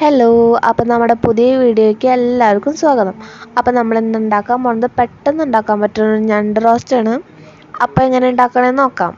Hello, അപ്പം നമ്മുടെ പുതിയ വീഡിയോയ്ക്ക് എല്ലാവർക്കും സ്വാഗതം. അപ്പം നമ്മൾ ഇന്ന് ഉണ്ടാക്കാൻ പോകുന്നത് പെട്ടെന്ന് ഉണ്ടാക്കാൻ പറ്റുന്ന ഞണ്ട് റോസ്റ്റാണ്. അപ്പം എങ്ങനെ ഉണ്ടാക്കണമെന്ന് നോക്കാം.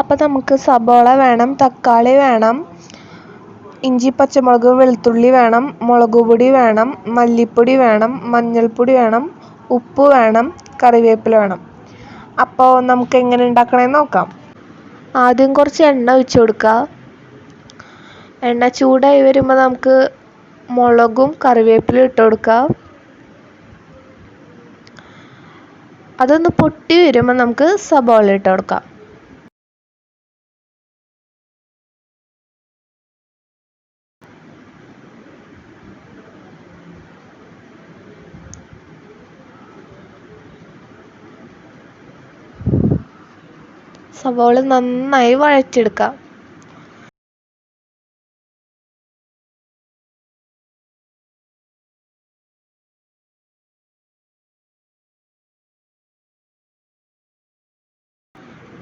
അപ്പം നമുക്ക് സബോള വേണം, തക്കാളി വേണം, ഇഞ്ചി പച്ചമുളക് വെളുത്തുള്ളി വേണം, മുളക് പൊടി വേണം, മല്ലിപ്പൊടി വേണം, മഞ്ഞൾപ്പൊടി വേണം, ഉപ്പ് വേണം, കറിവേപ്പില വേണം. അപ്പോൾ നമുക്ക് എങ്ങനെ ഉണ്ടാക്കണമെന്ന് നോക്കാം. ആദ്യം കുറച്ച് എണ്ണ ഒഴിച്ച് കൊടുക്കുക. എണ്ണ ചൂടായി വരുമ്പോൾ നമുക്ക് മുളകും കറിവേപ്പിലയും ഇട്ട് കൊടുക്കുക. അതൊന്ന് പൊട്ടി വരുമ്പോൾ നമുക്ക് സബോള ഇട്ട് കൊടുക്കാം. സവോള നന്നായി വഴറ്റിയെടുക്കാം.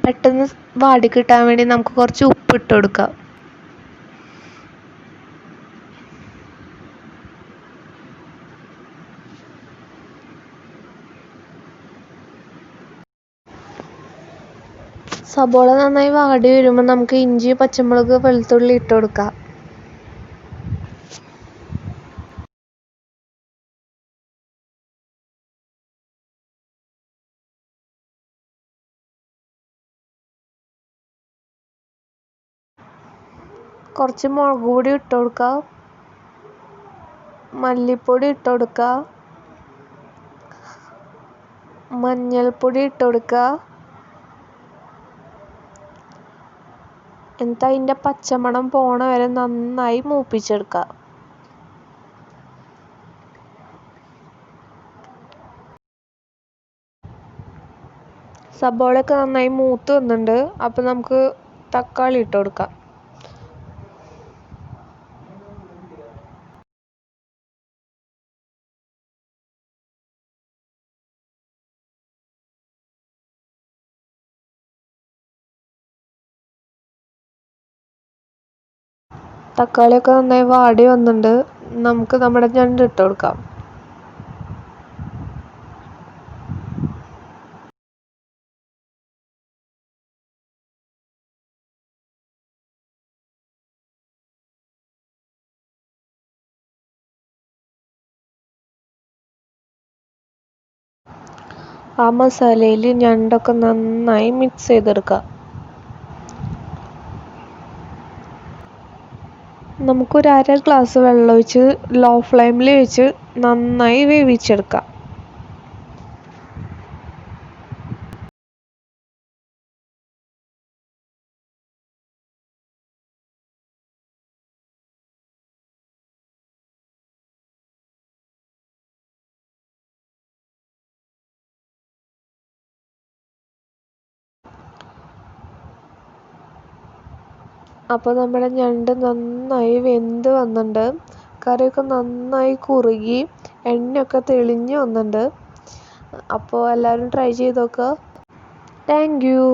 പെട്ടെന്ന് വാടി കിട്ടാൻ വേണ്ടി നമുക്ക് കുറച്ച് ഉപ്പിട്ട് കൊടുക്കാം. സബോള നന്നായി വാടി വരുമ്പോൾ നമുക്ക് ഇഞ്ചി പച്ചമുളക് വെളുത്തുള്ളി ഇട്ട് കൊടുക്കാം. കുറച്ച് മുളക് പൊടി ഇട്ട് കൊടുക്കുക, മല്ലിപ്പൊടി ഇട്ട് കൊടുക്കുക, മഞ്ഞൾപ്പൊടി ഇട്ട് കൊടുക്കുക. എന്നിട്ട് അതിൻ്റെ പച്ചമണം പോണ വരെ നന്നായി മൂപ്പിച്ചെടുക്കുക. സബോളയൊക്കെ നന്നായി മൂത്ത് വന്നിട്ടുണ്ട്. അപ്പം നമുക്ക് തക്കാളി ഇട്ട് കൊടുക്കാം. തക്കാളിയൊക്കെ നന്നായി വാടി വന്നിട്ടുണ്ട്. നമുക്ക് നമ്മുടെ ഞണ്ട് ഇട്ട് കൊടുക്കാം. ആ മസാലയിൽ ഞണ്ടൊക്കെ നന്നായി മിക്സ് ചെയ്തെടുക്കുക. നമുക്കൊരു 1/2 ഗ്ലാസ് വെള്ളം ഒഴിച്ച് ലോ ഫ്ലെയിമിൽ വെച്ച് നന്നായി വേവിച്ചെടുക്കാം. അപ്പോൾ നമ്മുടെ ഞണ്ട് നന്നായി വെന്ത് വന്നിട്ടുണ്ട്. കറിയൊക്കെ നന്നായി കുറുകി എണ്ണയൊക്കെ തെളിഞ്ഞ് വന്നിട്ടുണ്ട്. അപ്പോൾ എല്ലാവരും ട്രൈ ചെയ്ത് നോക്കുക. Thank you.